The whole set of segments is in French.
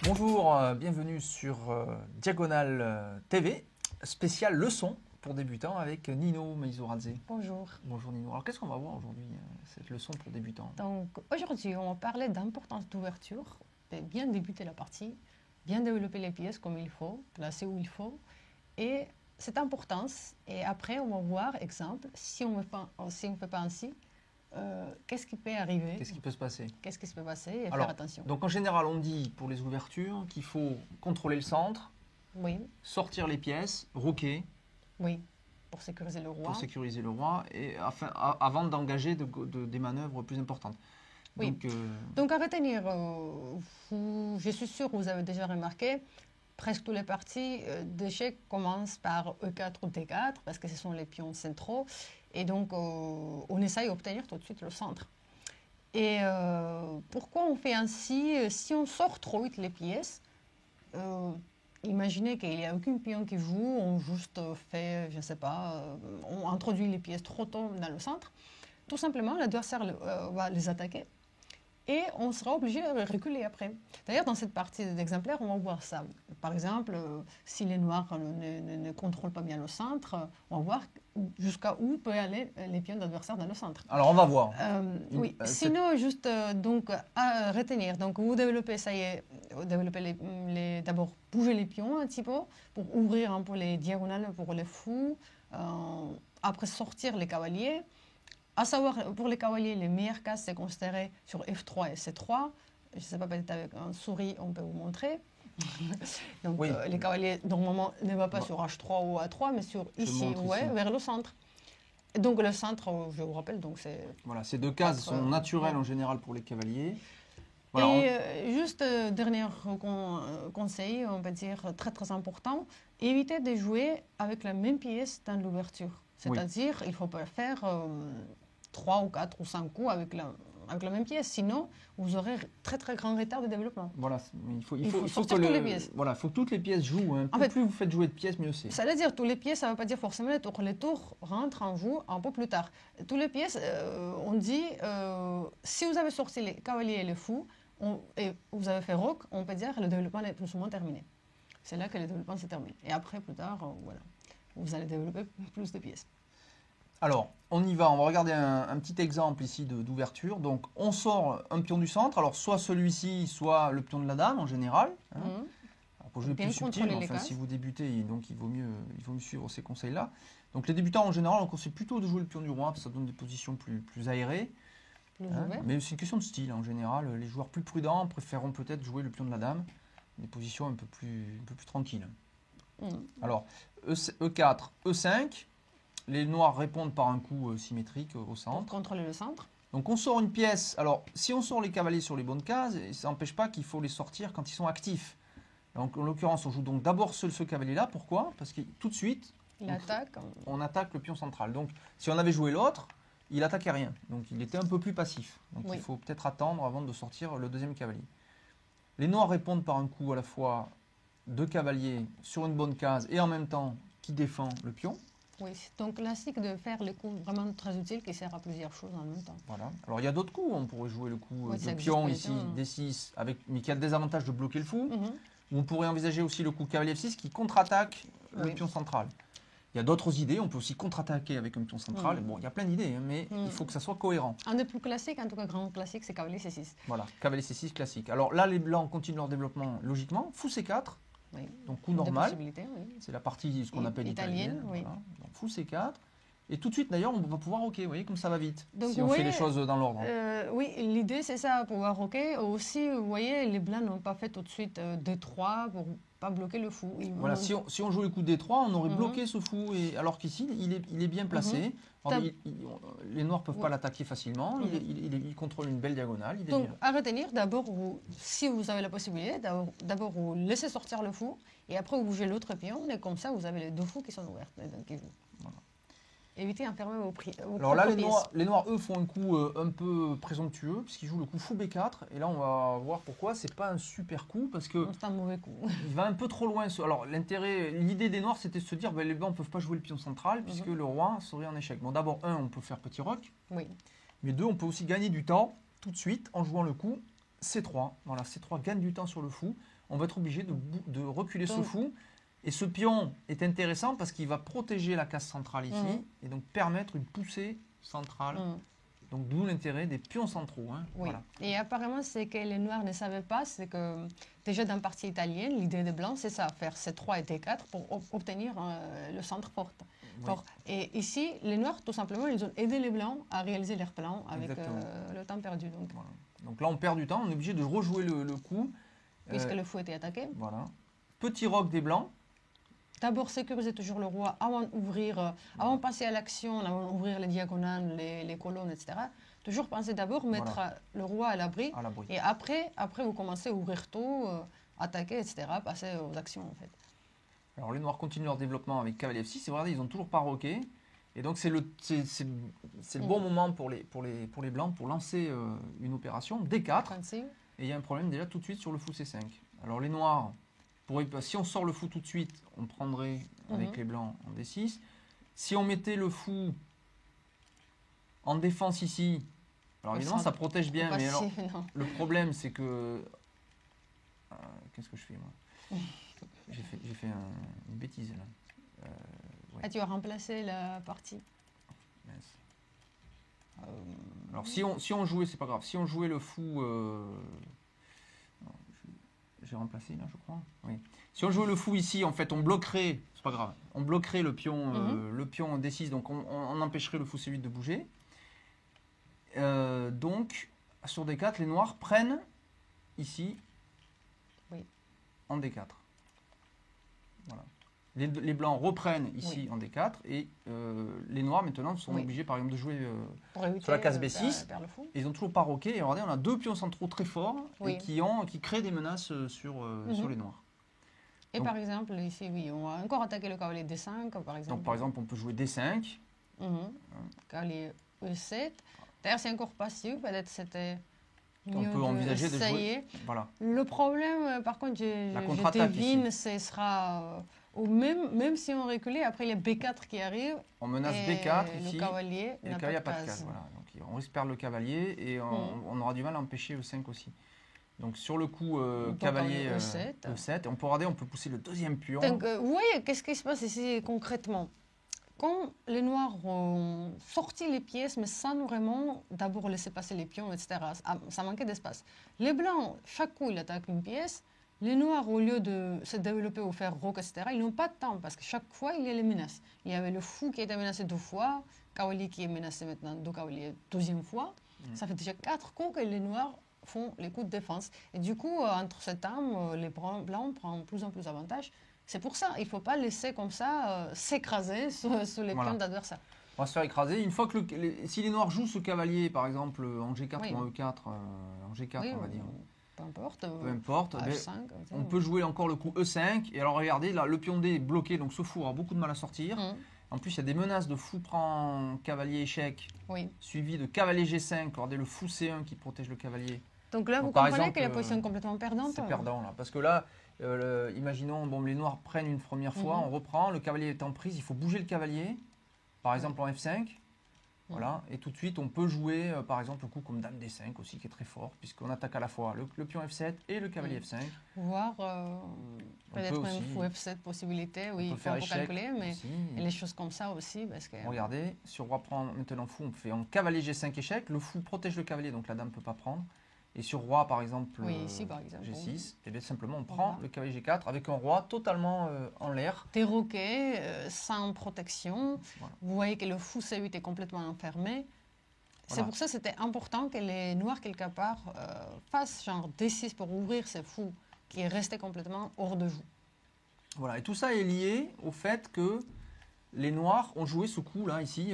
Bonjour, bienvenue sur Diagonale TV, spéciale leçon pour débutants avec Nino Meizoradze. Bonjour. Bonjour Nino. Alors qu'est-ce qu'on va voir aujourd'hui, cette leçon pour débutants? Donc aujourd'hui, on va parler d'importance d'ouverture, de bien débuter la partie, bien développer les pièces comme il faut, placer où il faut, et cette importance. Et après, on va voir, exemple, si on ne fait pas ainsi, qu'est-ce qui peut arriver? Qu'est-ce qui peut se passer? Qu'est-ce qui se peut passer et Alors, faire attention. Donc en général, on dit pour les ouvertures qu'il faut contrôler le centre, Oui, sortir les pièces, roquer oui, pour sécuriser le roi. pour sécuriser le roi et avant d'engager des manœuvres plus importantes. Oui. Donc à retenir, je suis sûre que vous avez déjà remarqué, presque toutes les parties d'échecs commencent par E4 ou D4 parce que ce sont les pions centraux et donc on essaye d'obtenir tout de suite le centre. Et pourquoi on fait ainsi? Si on sort trop vite les pièces, imaginez qu'il n'y a aucun pion qui joue, on juste fait, je ne sais pas, on introduit les pièces trop tôt dans le centre, tout simplement l'adversaire va les attaquer. Et on sera obligé de reculer après. D'ailleurs, dans cette partie d'exemplaire, on va voir ça. Par exemple, si les noirs ne contrôlent pas bien le centre, on va voir jusqu'à où peuvent aller les pions d'adversaire dans le centre. Alors on va voir. Oui, sinon, juste donc, à retenir. Donc, vous développez, ça y est, vous développez d'abord bouger les pions un petit peu pour ouvrir un peu les diagonales pour les fous. Après, sortir les cavaliers. À savoir, pour les cavaliers, les meilleures cases, c'est considéré sur F3 et C3. Je ne sais pas, peut-être avec un souris, on peut vous montrer. Donc, oui. Les cavaliers, normalement, ne vont pas sur H3 ou A3, mais sur ici, vers le centre. Et donc, le centre, je vous rappelle, donc c'est... Voilà, ces deux cases sont naturelles en général pour les cavaliers. Voilà, et juste, dernier conseil, on peut dire très très important, évitez de jouer avec la même pièce dans l'ouverture. C'est-à-dire, il ne faut pas faire 3 ou 4 ou 5 coups avec la même pièce, sinon vous aurez très très grand retard de développement. Voilà, il faut sortir toutes les pièces. Voilà, il faut que toutes les pièces jouent. Hein. Plus vous faites jouer de pièces, mieux c'est. Ça veut dire toutes les pièces, ça ne veut pas dire forcément les tours. Les tours rentrent en jeu un peu plus tard. Toutes les pièces, on dit, si vous avez sorti les cavaliers et les fous, et vous avez fait roc, on peut dire que le développement est plus ou moins terminé. C'est là que le développement se termine. Et après, plus tard, voilà, vous allez développer plus de pièces. Alors, on y va. On va regarder un petit exemple ici d'ouverture. Donc, on sort un pion du centre. Alors, soit celui-ci, soit le pion de la dame en général. Hein. Alors, pour jouer plus subtil, enfin, si vous débutez, donc il vaut mieux suivre ces conseils-là. Donc, les débutants en général, on conseille plutôt de jouer le pion du roi parce que ça donne des positions plus aérées. Hein. Mais c'est une question de style en général. Les joueurs plus prudents préféreront peut-être jouer le pion de la dame, des positions un peu plus tranquilles. Alors, E4, E5. Les noirs répondent par un coup symétrique au centre. Pour contrôler le centre. Donc on sort une pièce. Alors, si on sort les cavaliers sur les bonnes cases, ça n'empêche pas qu'il faut les sortir quand ils sont actifs. Donc, en l'occurrence, on joue donc d'abord ce cavalier-là. Pourquoi? Parce que tout de suite, on attaque le pion central. Donc, si on avait joué l'autre, il n'attaquait rien. Donc, il était un peu plus passif. Donc, il faut peut-être attendre avant de sortir le deuxième cavalier. Les noirs répondent par un coup à la fois de cavalier sur une bonne case et en même temps qui défend le pion. Oui, c'est donc classique de faire le coup vraiment très utile qui sert à plusieurs choses en même temps. Voilà. Alors il y a d'autres coups, on pourrait jouer le coup de pion ici, D6, mais qui a le désavantage de bloquer le fou. On pourrait envisager aussi le coup cavalier F6 qui contre-attaque le pion central. Il y a d'autres idées, on peut aussi contre-attaquer avec un pion central. Bon, il y a plein d'idées, mais il faut que ça soit cohérent. Un des plus classiques, en tout cas grand classique, c'est cavalier C6. Voilà, cavalier C6 classique. Alors là, les blancs continuent leur développement logiquement. Fou C4. Oui. Donc coup normal, oui. C'est la partie ce qu'on appelle italienne. Oui. Voilà. Donc fou C4. Et tout de suite d'ailleurs on va pouvoir roquer, vous voyez comme ça va vite, donc, si on fait les choses dans l'ordre. Oui, l'idée c'est ça, pouvoir roquer. Aussi, vous voyez, les blancs n'ont pas fait tout de suite D3 pour pas bloquer le fou. Voilà, si on joue le coup D3, on aurait bloqué ce fou, alors qu'ici il est bien placé. Les noirs ne peuvent pas l'attaquer facilement, il contrôle une belle diagonale. Donc à retenir, d'abord, si vous avez la possibilité, d'abord vous laissez sortir le fou, et après vous bougez l'autre pion, et comme ça vous avez les deux fous qui sont ouverts. Voilà. Évitez d'enfermer vos prix. Alors là, les noirs, eux, font un coup un peu présomptueux, puisqu'ils jouent le coup fou B4. Et là, on va voir pourquoi. C'est pas un super coup, parce que c'est un mauvais coup. Il va un peu trop loin. Alors, l'idée des noirs, c'était de se dire, les blancs ne peuvent pas jouer le pion central, puisque le roi serait en échec. Bon, d'abord, on peut faire petit roc. Oui. Mais deux, on peut aussi gagner du temps, tout de suite, en jouant le coup C3. Voilà, C3 gagne du temps sur le fou. on va être obligé de reculer ce fou. Et ce pion est intéressant parce qu'il va protéger la case centrale ici et donc permettre une poussée centrale. Donc d'où l'intérêt des pions centraux. Hein. Oui. Voilà. Et apparemment, ce que les Noirs ne savaient pas, c'est que déjà dans le parti italien, l'idée des Blancs, c'est ça, faire C3 et T4 pour obtenir le centre fort. Oui. Et ici, les Noirs, tout simplement, ils ont aidé les Blancs à réaliser leur plan avec le temps perdu. Donc. Voilà. Donc là, on perd du temps, on est obligé de rejouer le coup. Puisque le fou était attaqué. Voilà. Petit roc des Blancs. D'abord, sécuriser toujours le roi avant d'ouvrir, avant de passer à l'action, avant d'ouvrir les diagonales, les colonnes, etc. Toujours penser d'abord mettre le roi à l'abri. Et après, vous commencez à ouvrir tout, attaquer, etc. Passer aux actions, en fait. Alors, les Noirs continuent leur développement avec cavalier F6. Regardez, ils ont toujours pas roqué. Et donc, c'est le bon moment pour les Blancs pour lancer une opération D4. Et il y a un problème déjà tout de suite sur le fou C5. Alors, les Noirs... si on sort le fou tout de suite, on prendrait avec les blancs en D6. Si on mettait le fou en défense ici, alors évidemment ça protège bien, mais alors le problème c'est que... Qu'est-ce que je fais moi? J'ai fait une bêtise là. Ouais. Ah, tu as remplacé la partie. Alors si on jouait, c'est pas grave, si on jouait le fou... J'ai remplacé là, je crois. Oui. Si on jouait le fou ici, en fait, on bloquerait, c'est pas grave, on bloquerait le pion D6, donc on empêcherait le fou C8 de bouger. Donc, sur D4, les noirs prennent ici en D4. Voilà. Les blancs reprennent ici en D4 et les noirs maintenant sont obligés par exemple de jouer sur la case B6. Ils n'ont toujours pas roqué et regardez, on a deux pions centraux très forts et qui créent des menaces sur les noirs. Et donc, par exemple ici, on va encore attaquer le cavalier D5 par exemple. Donc par exemple on peut jouer D5. Cavalier E7. D'ailleurs c'est encore pas sûr, peut-être c'était... On peut envisager de jouer. Voilà. Le problème, par contre, je devine, ce sera... même si on reculait, après il y a B4 qui arrive. On menace B4 ici. Le cavalier n'a pas de case. Voilà. Donc, on risque de perdre le cavalier et on aura du mal à empêcher E5 aussi. Donc sur le coup, cavalier E7. On peut regarder, on peut pousser le deuxième pion. Donc vous voyez, qu'est-ce qui se passe ici concrètement? Quand les noirs ont sorti les pièces, mais sans vraiment d'abord laisser passer les pions, etc., ça manquait d'espace. Les blancs, chaque coup, ils attaquent une pièce. Les noirs, au lieu de se développer ou faire roc, etc., ils n'ont pas de temps parce que chaque fois, il y a les menaces. Il y avait le fou qui a été menacé 2 fois, cavalier qui est menacé maintenant 2 cavaliers 2e fois. Ça fait déjà 4 coups que les noirs font les coups de défense. Et du coup, entre ce temps, les blancs prennent de plus en plus d'avantages. C'est pour ça, il ne faut pas laisser comme ça s'écraser sous les pions d'adversaire. On va se faire écraser. Une fois que si les noirs jouent ce cavalier, par exemple, en G4 ou en E4, en G4 on va dire. Peu importe. Peu importe. H5, on peut jouer encore le coup E5. Et alors regardez, là, le pion D est bloqué, donc ce fou aura beaucoup de mal à sortir. En plus, il y a des menaces de fou prend cavalier échec, suivi de cavalier G5. Regardez le fou C1 qui protège le cavalier. Donc là, vous comprenez que la position est complètement perdante. C'est perdant, là. Parce que là, imaginons, les noirs prennent une première fois, on reprend, le cavalier est en prise, il faut bouger le cavalier, par exemple en F5. Voilà, et tout de suite, on peut jouer, par exemple, le coup comme Dame D5 aussi, qui est très fort, puisqu'on attaque à la fois le pion F7 et le cavalier F5. Voire peut-être même fou F7 possibilité, oui, il faut un peu calculer, mais et les choses comme ça aussi. Parce que, regardez, sur roi prend maintenant fou, on fait en cavalier G5 échec, le fou protège le cavalier, donc la dame ne peut pas prendre. Et sur roi, par exemple, ici, par exemple G6, et bien simplement on prend le cavalier G4 avec un roi totalement en l'air. Déroqué, sans protection. Vous voyez que le fou C8 est complètement enfermé. C'est pour ça que c'était important que les noirs, quelque part, fassent genre D6 pour ouvrir ces fous qui est resté complètement hors de joue. Voilà, et tout ça est lié au fait que les noirs ont joué ce coup là, ici,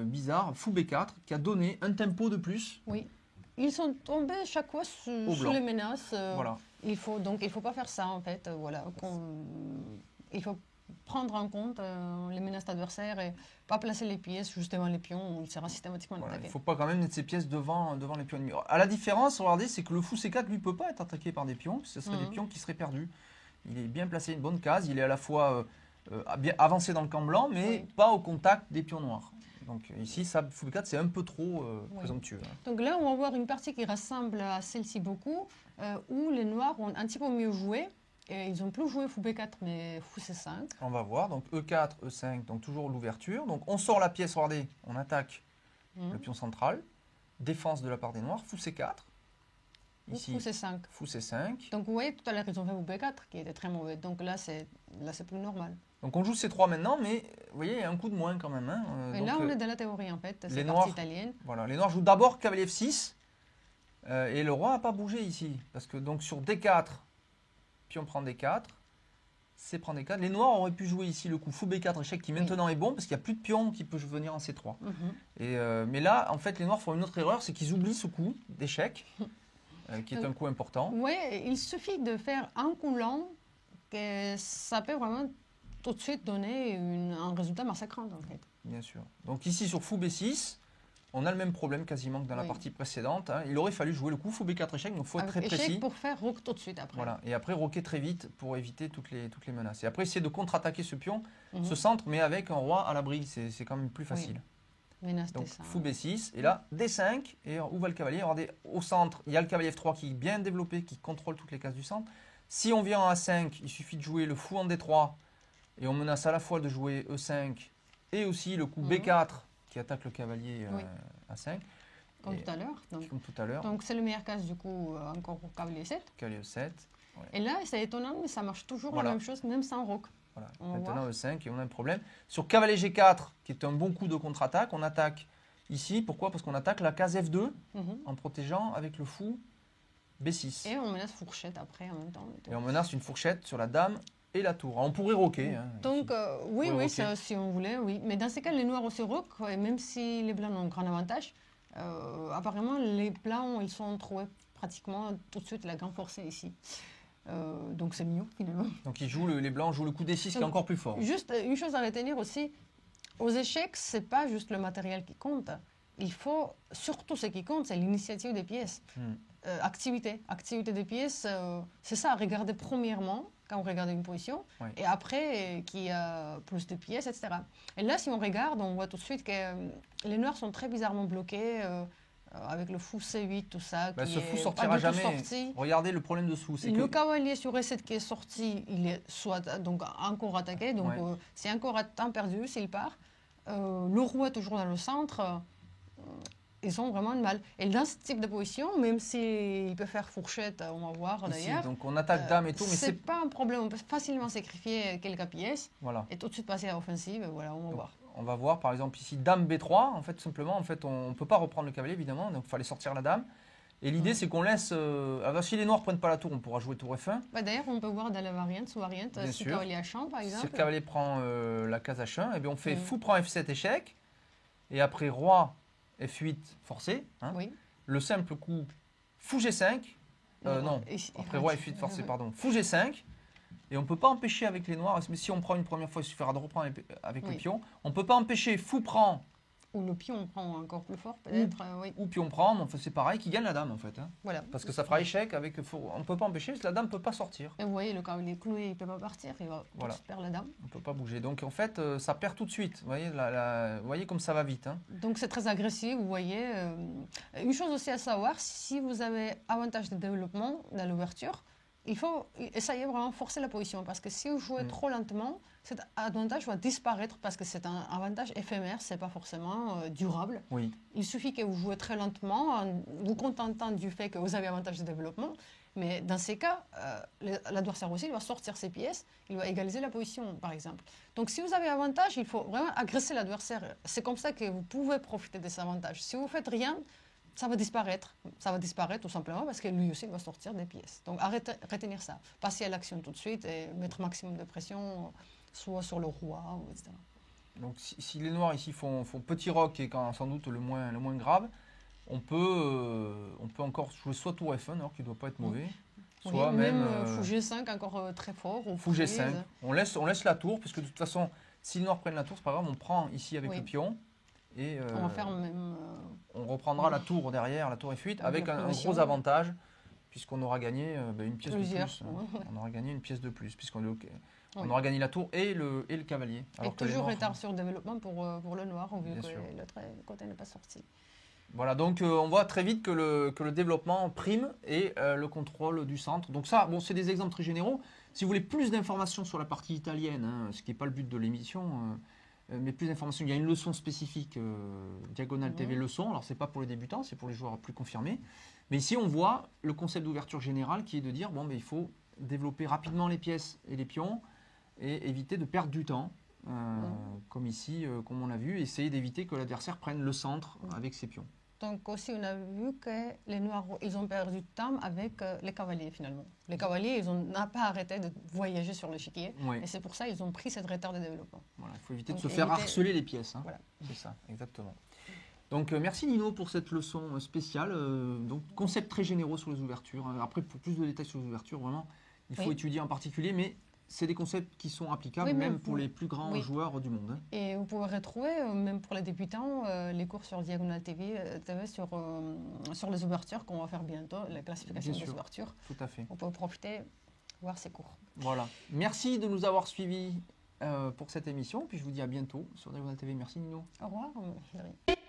bizarre, fou B4, qui a donné un tempo de plus. Oui. Ils sont tombés chaque fois sous les menaces. Donc il ne faut pas faire ça en fait. Il faut prendre en compte les menaces adversaires et pas placer les pièces juste devant les pions où il sera systématiquement attaqué. Il ne faut pas quand même mettre ces pièces devant les pions ennemis. À la différence, regardez, c'est que le fou C4 lui ne peut pas être attaqué par des pions. Ce seraient des pions qui seraient perdus. Il est bien placé, une bonne case. Il est à la fois bien avancé dans le camp blanc, mais pas au contact des pions noirs. Donc ici, ça, fou B4, c'est un peu trop présomptueux. Donc là, on va voir une partie qui ressemble à celle-ci beaucoup, où les noirs ont un petit peu mieux joué. Et ils ont plus joué fou B4, mais fou C5. On va voir, donc E4, E5, donc toujours l'ouverture. Donc on sort la pièce, regardez, on attaque le pion central. Défense de la part des noirs, fou C4. Ici, fou C5. Fou C5. Donc vous voyez, tout à l'heure, ils ont fait fou B4, qui était très mauvais. Donc là, c'est plus normal. Donc on joue C3 maintenant, mais vous voyez, il y a un coup de moins quand même. Hein. Et donc, là, on est dans la théorie, en fait, c'est partie italienne. Voilà, les noirs jouent d'abord cavalier F6, et le roi n'a pas bougé ici. Parce que donc sur D4, pion prend D4, C prend D4. Les noirs auraient pu jouer ici le coup fou B4 échec, qui maintenant est bon, parce qu'il n'y a plus de pion qui peut venir en C3. Mais là, en fait, les noirs font une autre erreur, c'est qu'ils oublient ce coup d'échec, qui est un coup important. Oui, il suffit de faire un coup lent, que ça peut vraiment tout de suite donner un résultat massacrant, en fait. Bien sûr. Donc ici, sur fou B6, on a le même problème quasiment que dans la partie précédente. Hein. Il aurait fallu jouer le coup fou B4 échec, donc il faut être très précis. Échec pour faire roque tout de suite après. Voilà, et après roquer très vite pour éviter toutes les menaces. Et après essayer de contre-attaquer ce pion, ce centre, mais avec un roi à l'abri, c'est quand même plus facile. Menace donc D5. Fou B6, et là D5, et où va le cavalier? Regardez, au centre, il y a le cavalier F3 qui est bien développé, qui contrôle toutes les cases du centre. Si on vient en A5, il suffit de jouer le fou en D3, et on menace à la fois de jouer E5, et aussi le coup B4, qui attaque le cavalier A5. Comme tout à l'heure. Comme tout à l'heure. Donc c'est le meilleur cas du coup encore pour cavalier 7. Cavalier E7. Ouais. Et là, c'est étonnant, mais ça marche toujours la même chose, même sans roque. Voilà. Maintenant E5 et on a un problème. Sur cavalier G4, qui est un bon coup de contre-attaque, on attaque ici. Pourquoi? Parce qu'on attaque la case F2 en protégeant avec le fou B6. Et on menace fourchette après en même temps. Et on menace une fourchette sur la dame et la tour. On pourrait roquer. Hein, donc oui, ça, si on voulait, oui. Mais dans ces cas, les noirs aussi roquent, et même si les blancs ont un grand avantage, apparemment les blancs, ils sont trouvés pratiquement tout de suite la grande forcée ici. Donc c'est mieux finalement. Donc les blancs jouent le coup D6 qui est encore plus fort. Juste une chose à retenir aussi, aux échecs, c'est pas juste le matériel qui compte. Il faut, surtout ce qui compte, c'est l'initiative des pièces. Activité des pièces, c'est ça, regarder premièrement quand on regarde une position, et après qu'il y a plus de pièces, etc. Et là, si on regarde, on voit tout de suite que les noirs sont très bizarrement bloqués, avec le fou C8, tout ça. Ce fou sortira jamais. Regardez le problème de ce fou. Le cavalier sur E7 qui est sorti, il est soit donc encore attaqué, donc c'est encore à temps perdu s'il part. Le roi est toujours dans le centre. Ils ont vraiment de mal. Et dans ce type de position, même s'il peut faire fourchette, on va voir d'ailleurs. Donc on attaque dame et tout, mais c'est pas un problème. On peut facilement sacrifier quelques pièces et tout de suite passer à l'offensive. Voilà, on va voir. On va voir par exemple ici dame B3. En fait, tout simplement, on ne peut pas reprendre le cavalier évidemment, donc il fallait sortir la dame. Et l'idée, c'est qu'on laisse. Alors, si les noirs ne prennent pas la tour, on pourra jouer tour F1. D'ailleurs, on peut voir dans la variante, sous-variante, si le cavalier H1 par exemple. Si le cavalier prend la case H1, et bien on fait fou prend F7 échec. Et après roi F8 forcé. Hein. Le simple coup fou G5. Non, après roi F8 forcé, pardon. Fou G5. Et on ne peut pas empêcher avec les noirs, mais si on prend une première fois, il suffira de reprendre avec le pion. On ne peut pas empêcher fou prend. Ou le pion prend encore plus fort, peut-être. Ou pion prend, mais c'est pareil, qui gagne la dame en fait. Hein. Voilà. Parce que ça fera échec avec. On ne peut pas empêcher, parce que la dame ne peut pas sortir. Et vous voyez, le cavalier cloué, il ne peut pas partir, il va perdre la dame. On ne peut pas bouger. Donc en fait, ça perd tout de suite. Vous voyez comme ça va vite. Hein. Donc c'est très agressif, vous voyez. Une chose aussi à savoir, si vous avez avantage de développement dans l'ouverture, il faut essayer vraiment forcer la position parce que si vous jouez trop lentement, cet avantage va disparaître parce que c'est un avantage éphémère, ce n'est pas forcément durable. Il suffit que vous jouez très lentement en vous contentant du fait que vous avez avantage de développement, mais dans ces cas, l'adversaire aussi il va sortir ses pièces, il va égaliser la position par exemple. Donc si vous avez avantage, il faut vraiment agresser l'adversaire. C'est comme ça que vous pouvez profiter de cet avantage. Si vous ne faites rien, ça va disparaître. Ça va disparaître tout simplement parce que lui aussi il va sortir des pièces. Donc retenir ça. Passer à l'action tout de suite et mettre maximum de pression, soit sur le roi, etc. Donc si les noirs ici font petit roc, qui est sans doute le moins grave, on peut encore jouer soit tour F1, alors qui ne doit pas être mauvais, soit même fou G5 encore très fort. Fou G5. On laisse la tour, puisque de toute façon, si les noirs prennent la tour, c'est pas grave, on prend ici avec le pion. Et on va faire même, on reprendra la tour derrière, la tour F8, avec un gros avantage, puisqu'on aura gagné une pièce de plus. On aura gagné une pièce de plus, puisqu'on On aura gagné la tour et le cavalier. Alors et que toujours retard sur le développement pour le noir, vu que l'autre côté n'est pas sorti. Voilà, donc on voit très vite que le développement prime et le contrôle du centre. Donc ça, bon, c'est des exemples très généraux. Si vous voulez plus d'informations sur la partie italienne, hein, ce qui n'est pas le but de l'émission, mais plus d'informations, il y a une leçon spécifique, Diagonale TV leçon. Alors, ce n'est pas pour les débutants, c'est pour les joueurs plus confirmés. Mais ici, on voit le concept d'ouverture générale qui est de dire, bon, il faut développer rapidement les pièces et les pions et éviter de perdre du temps. Comme ici, comme on l'a vu, essayer d'éviter que l'adversaire prenne le centre avec ses pions. Donc aussi, on a vu que les Noirs, ils ont perdu du temps avec les cavaliers finalement. Les cavaliers, ils n'ont pas arrêté de voyager sur l'échiquier. Et c'est pour ça qu'ils ont pris cette retard de développement. Voilà, il faut éviter de se faire harceler les pièces. Hein. Voilà. C'est ça, exactement. Donc merci Nino pour cette leçon spéciale. Donc concept très généraux sur les ouvertures. Après, pour plus de détails sur les ouvertures, vraiment, il faut étudier en particulier, mais c'est des concepts qui sont applicables même pour les plus grands joueurs du monde. Hein. Et vous pouvez retrouver, même pour les débutants, les cours sur Diagonale TV sur les ouvertures qu'on va faire bientôt, la classification des ouvertures. Tout à fait. On peut profiter, voir ces cours. Voilà. Merci de nous avoir suivis pour cette émission. Puis je vous dis à bientôt sur Diagonale TV. Merci Nino. Au revoir Hilary.